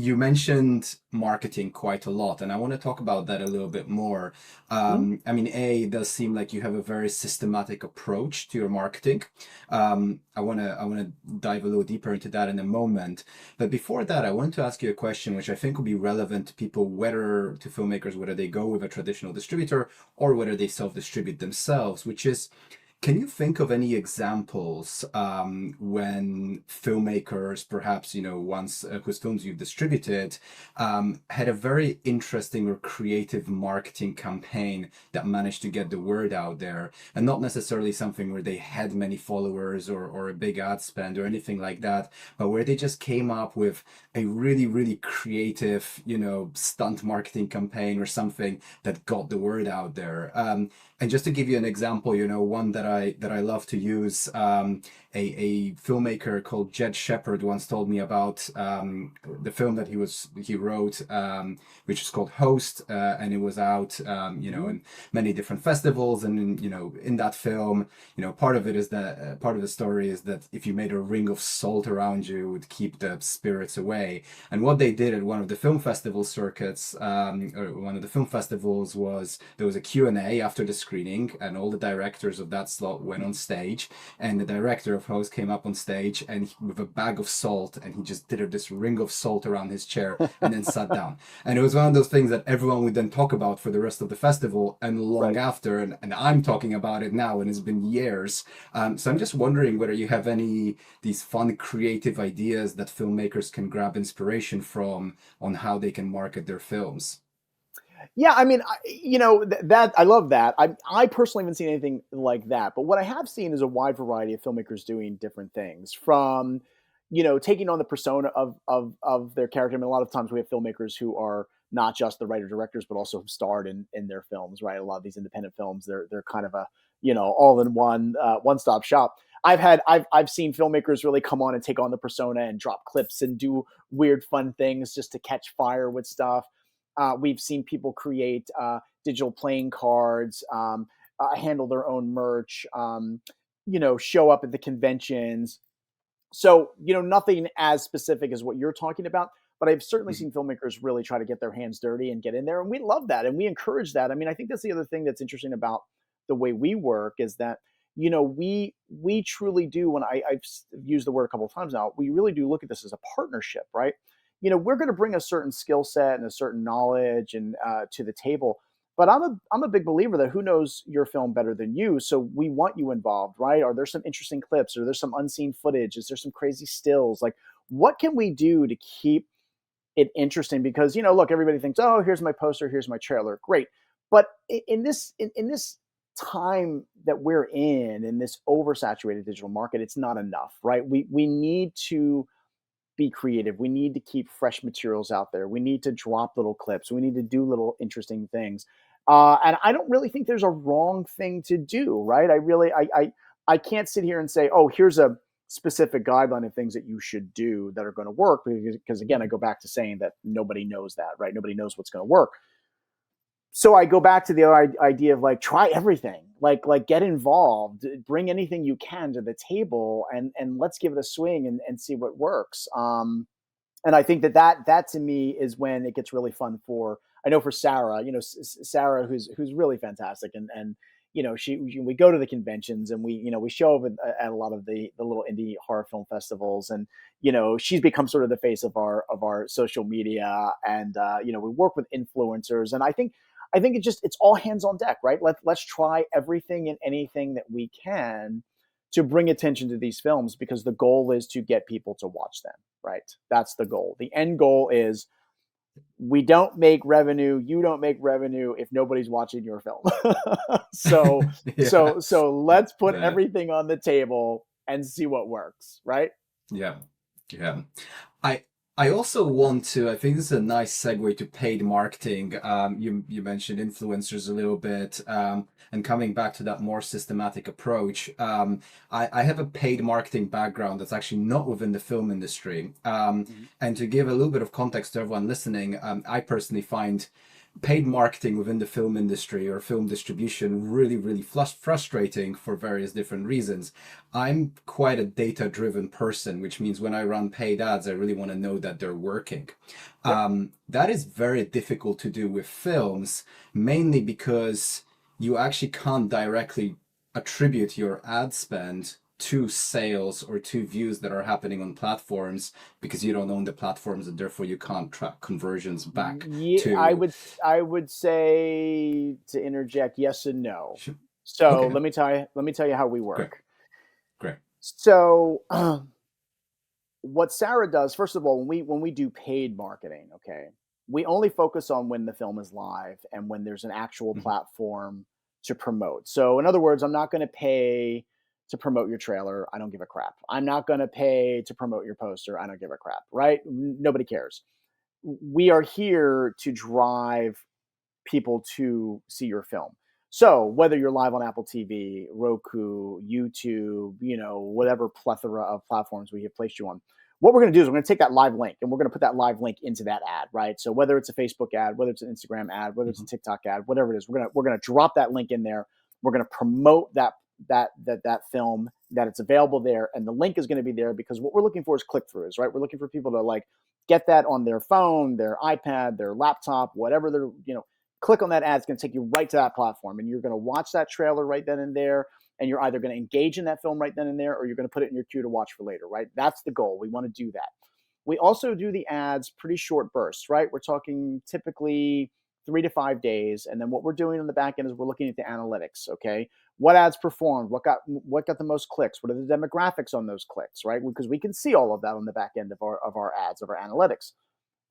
you mentioned marketing quite a lot, and I want to talk about that a little bit more. Mhm. I mean, it does seem like you have a very systematic approach to your marketing. I want to dive a little deeper into that in a moment. But before that, I want to ask you a question, which I think will be relevant to people, whether to filmmakers, whether they go with a traditional distributor or whether they self-distribute themselves, which is, can you think of any examples when filmmakers, perhaps, once whose films you've distributed, had a very interesting or creative marketing campaign that managed to get the word out there, and not necessarily something where they had many followers or a big ad spend or anything like that, but where they just came up with a really, really creative, stunt marketing campaign or something that got the word out there. And just to give you an example, one that I love to use, a filmmaker called Jed Shepard once told me about the film that he wrote, which is called Host, and it was out, Mhm. in many different festivals, and in that film, part of it is that part of the story is that if you made a ring of salt around you, it would keep the spirits away. And what they did at one of the film festival circuits, or one of the film festivals, was there was a Q&A after the screening, and all the directors of that slot went on stage, and the director of Host came up on stage and with a bag of salt, and he just did this ring of salt around his chair and then sat down. And it was one of those things that everyone would then talk about for the rest of the festival and long Right. after. And I'm talking about it now, and it's been years. So I'm just wondering whether you have any these fun, creative ideas that filmmakers can grab inspiration from on how they can market their films. Yeah, I mean, that I love that. I personally haven't seen anything like that, but what I have seen is a wide variety of filmmakers doing different things. From, taking on the persona of their character. I mean, a lot of times we have filmmakers who are not just the writer directors, but also have starred in their films. Right, a lot of these independent films, they're kind of a all in one one stop shop. I've seen filmmakers really come on and take on the persona and drop clips and do weird fun things just to catch fire with stuff. We've seen people create digital playing cards, handle their own merch, show up at the conventions. So, nothing as specific as what you're talking about, but I've certainly Mhm. seen filmmakers really try to get their hands dirty and get in there. And we love that. And we encourage that. I mean, I think that's the other thing that's interesting about the way we work is that, we truly do, when I've used the word a couple of times now, we really do look at this as a partnership, right? We're going to bring a certain skill set and a certain knowledge and to the table, but I'm a big believer that who knows your film better than you. So we want you involved, right? Are there some interesting clips? Or there's some unseen footage? Is there some crazy stills? Like, what can we do to keep it interesting? Because look, everybody thinks, oh, here's my poster, here's my trailer, great. But in this time that we're in this oversaturated digital market, it's not enough, right? We need to be creative. We need to keep fresh materials out there. We need to drop little clips. We need to do little interesting things. And I don't really think there's a wrong thing to do, right? I can't sit here and say, oh, here's a specific guideline of things that you should do that are going to work, because again, I go back to saying that nobody knows that, right? Nobody knows what's going to work. So I go back to the idea of like, try everything, like get involved, bring anything you can to the table, and let's give it a swing and see what works. And I think that to me is when it gets really fun. For I know for Sarah, Sarah, who's really fantastic, and we go to the conventions, and we show up at a lot of the little indie horror film festivals, and she's become sort of the face of our social media, and we work with influencers, and I think it's all hands on deck, right? Let's try everything and anything that we can to bring attention to these films, because the goal is to get people to watch them, right? That's the goal. The end goal is we don't make revenue, you don't make revenue if nobody's watching your film. so Yeah. let's put The everything on the table and see what works, right? Yeah, yeah. I I also want to. I think this is a nice segue to paid marketing. You mentioned influencers a little bit, and coming back to that more systematic approach. I have a paid marketing background that's actually not within the film industry. Mhm. And to give a little bit of context to everyone listening, I personally find paid marketing within the film industry or film distribution really, really frustrating for various different reasons. I'm quite a data-driven person, which means when I run paid ads, I really want to know that they're working. Yep. That is very difficult to do with films, mainly because you actually can't directly attribute your ad spend to sales or to views that are happening on platforms because you don't own the platforms and therefore you can't track conversions back Yeah, to. I would say, to interject, yes and no. So Okay, let me tell you how we great, work. great. So what Sarah does, first of all, when we do paid marketing, okay, we only focus on when the film is live and when there's an actual Mhm. platform to promote. So in other words, I'm not going to pay to promote your trailer. I don't give a crap. I'm not going to pay to promote your poster. I don't give a crap, right? Nobody cares. We are here to drive people to see your film. So whether you're live on Apple TV, Roku, YouTube, whatever plethora of platforms we have placed you on, what we're going to do is we're going to take that live link and we're going to put that live link into that ad, right? So whether it's a Facebook ad, whether it's an Instagram ad, whether it's a Mhm. TikTok ad, whatever it is, we're going to drop that link in there. We're going to promote that film, that it's available there, and the link is going to be there because what we're looking for is click throughs, right? We're looking for people to like get that on their phone, their iPad, their laptop, whatever they're click on that ad. It's going to take you right to that platform, and you're going to watch that trailer right then and there. And you're either going to engage in that film right then and there, or you're going to put it in your queue to watch for later, right? That's the goal. We want to do that. We also do the ads pretty short bursts, right? We're talking typically 3 to 5 days, and then what we're doing on the back end is we're looking at the analytics. Okay, what ads performed? What got the most clicks? What are the demographics on those clicks, right? Because we can see all of that on the back end of our ads, of our analytics.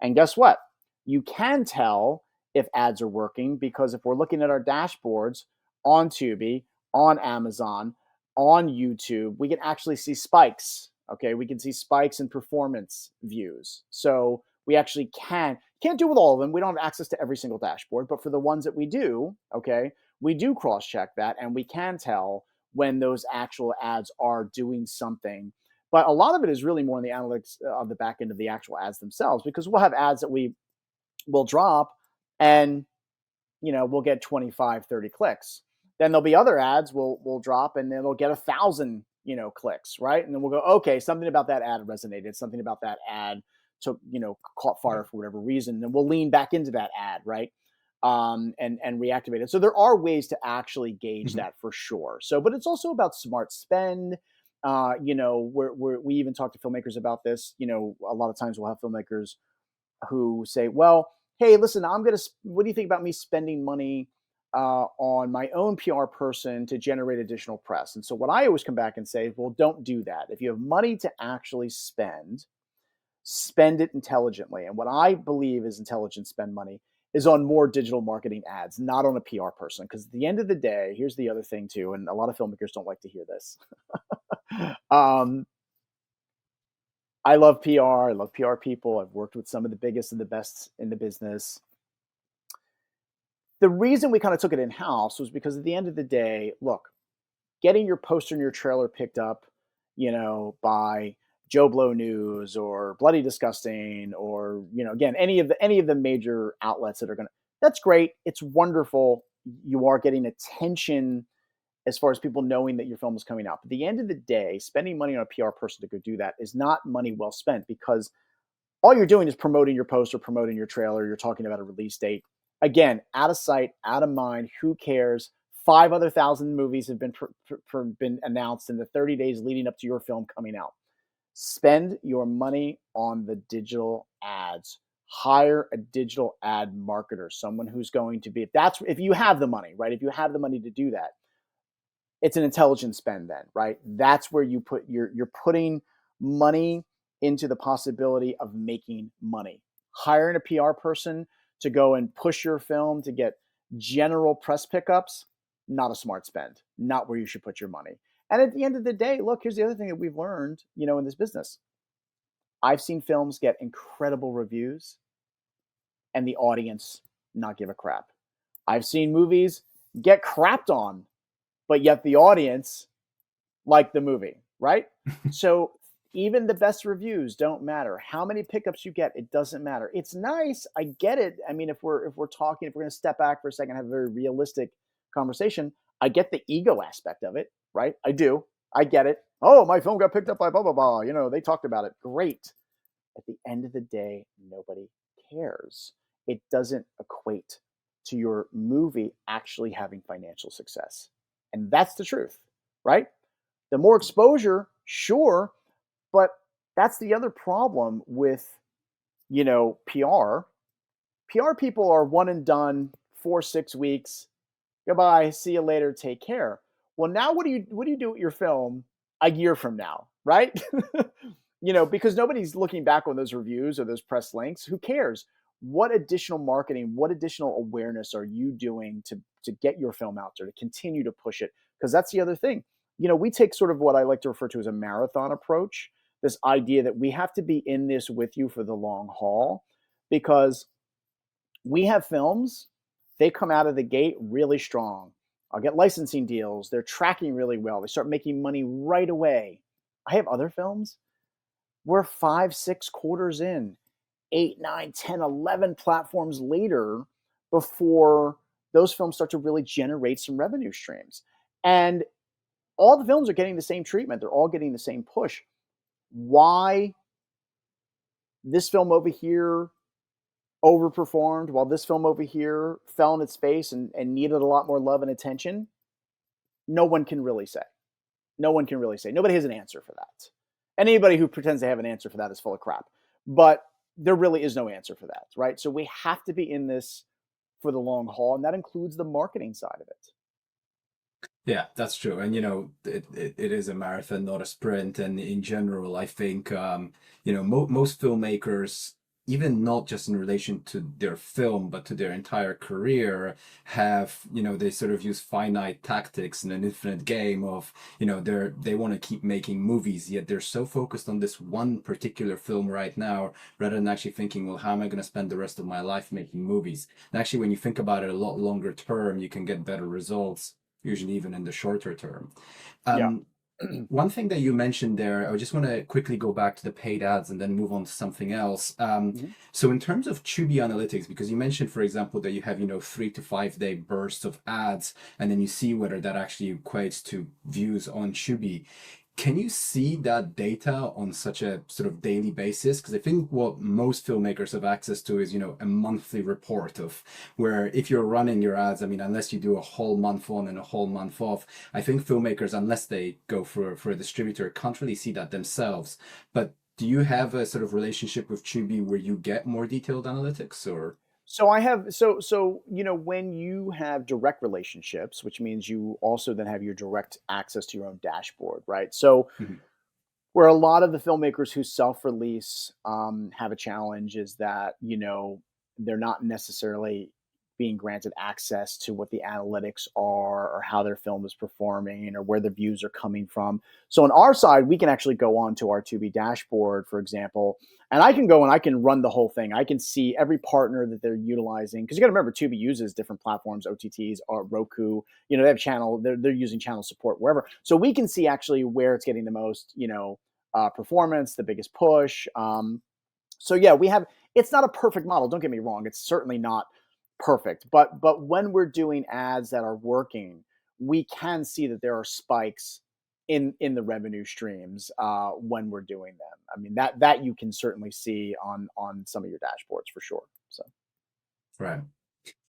And guess what? You can tell if ads are working because if we're looking at our dashboards on Tubi, on Amazon, on YouTube, we can actually see spikes. Okay, we can see spikes in performance views. So we actually can't do with all of them. We don't have access to every single dashboard, but for the ones that we do, okay, we do cross check that and we can tell when those actual ads are doing something. But a lot of it is really more in the analytics of the back end of the actual ads themselves, because we'll have ads that we will drop and we'll get 25, 30 clicks. Then there'll be other ads we'll drop and then it'll get 1,000 clicks, right? And then we'll go, okay, something about that ad resonated, something about that ad took caught Yeah. fire for whatever reason, and we'll lean back into that ad, right? And reactivate it. So there are ways to actually gauge Mhm. that for sure. So, but it's also about smart spend. We even talk to filmmakers about this. A lot of times we'll have filmmakers who say, well, hey, listen, what do you think about me spending money on my own PR person to generate additional press? And so what I always come back and say, well, don't do that. If you have money to actually spend it intelligently. And what I believe is intelligent spend money is on more digital marketing ads, not on a PR person. Because at the end of the day, here's the other thing too, and a lot of filmmakers don't like to hear this. um, I love PR. I love PR people. I've worked with some of the biggest and the best in the business. The reason we kind of took it in house was because at the end of the day, look, getting your poster and your trailer picked up, by Joe Blow News or Bloody Disgusting or again any of the major outlets that are going to. That's great. It's wonderful. You are getting attention as far as people knowing that your film is coming out. But at the end of the day, spending money on a PR person to go do that is not money well spent, because all you're doing is promoting your poster, promoting your trailer. You're talking about a release date. Again, out of sight, out of mind. Who cares? 5 other 1,000 movies have been announced in the 30 days leading up to your film coming out. Spend your money on the digital ads. Hire a digital ad marketer, someone who's going to be, if you have the money, right? If you have the money to do that, it's an intelligent spend then, right? That's where you're putting money into the possibility of making money. Hiring a PR person to go and push your film to get general press pickups, not a smart spend, not where you should put your money. And at the end of the day, look, here's the other thing that we've learned, in this business. I've seen films get incredible reviews and the audience not give a crap. I've seen movies get crapped on, but yet the audience like the movie, right? So Even the best reviews don't matter. How many pickups you get, it doesn't matter. It's nice. I get it. I mean, if we're talking, if we're going to step back for a second, have a very realistic conversation, I get the ego aspect of it, right? I do. I get it. Oh, my film got picked up by blah blah blah. You know, they talked about it. Great. At the end of the day, nobody cares. It doesn't equate to your movie actually having financial success. And that's the truth, right? The more exposure, sure, but that's the other problem with, PR. PR people are one and done, 4, 6 weeks. Goodbye, see you later, take care. Well, now what do you do with your film a year from now, right? Because nobody's looking back on those reviews or those press links. Who cares? What additional marketing, what additional awareness are you doing to get your film out there, to continue to push it? Because that's the other thing. We take sort of what I like to refer to as a marathon approach, this idea that we have to be in this with you for the long haul, because we have films, they come out of the gate really strong. I'll get licensing deals. They're tracking really well. They start making money right away. I have other films. We're 5, 6 quarters in, 8, 9, 10, 11 platforms later before those films start to really generate some revenue streams. And all the films are getting the same treatment. They're all getting the same push. Why this film over here overperformed while this film over here fell on its face and needed a lot more love and attention? No one can really say. No one can really say. Nobody has an answer for that. And anybody who pretends they have an answer for that is full of crap. But there really is no answer for that, right? So we have to be in this for the long haul, and that includes the marketing side of it. Yeah, that's true. And it is a marathon, not a sprint. And in general, I think most filmmakers, even not just in relation to their film, but to their entire career, have, they sort of use finite tactics in an infinite game of, they want to keep making movies, yet they're so focused on this one particular film right now, rather than actually thinking, well, how am I going to spend the rest of my life making movies? And actually, when you think about it a lot longer term, you can get better results, usually even in the shorter term. Yeah. Um, One thing that you mentioned there, I just want to quickly go back to the paid ads and then move on to something else. Mhm. So in terms of Tubi analytics, because you mentioned, for example, that you have, 3 to 5 day bursts of ads, and then you see whether that actually equates to views on Tubi. Can you see that data on such a sort of daily basis? Because I think what most filmmakers have access to is, a monthly report of where if you're running your ads, I mean, unless you do a whole month on and a whole month off, I think filmmakers, unless they go for a distributor, can't really see that themselves. But do you have a sort of relationship with Tubi where you get more detailed analytics or? So I have when you have direct relationships, which means you also then have your direct access to your own dashboard, right? So Mhm. where a lot of the filmmakers who self-release have a challenge is that they're not necessarily being granted access to what the analytics are or how their film is performing or where the views are coming from. So on our side, we can actually go on to our Tubi dashboard, for example, and I can go and I can run the whole thing. I can see every partner that they're utilizing, because you got to remember Tubi uses different platforms, OTTs, or Roku. They have channel. They're using channel support wherever, so we can see actually where it's getting the most performance, the biggest push. So yeah, we have. It's not a perfect model. Don't get me wrong. It's certainly not perfect. But when we're doing ads that are working, we can see that there are spikes in the revenue streams when we're doing them. I mean that you can certainly see on some of your dashboards for sure. So Right.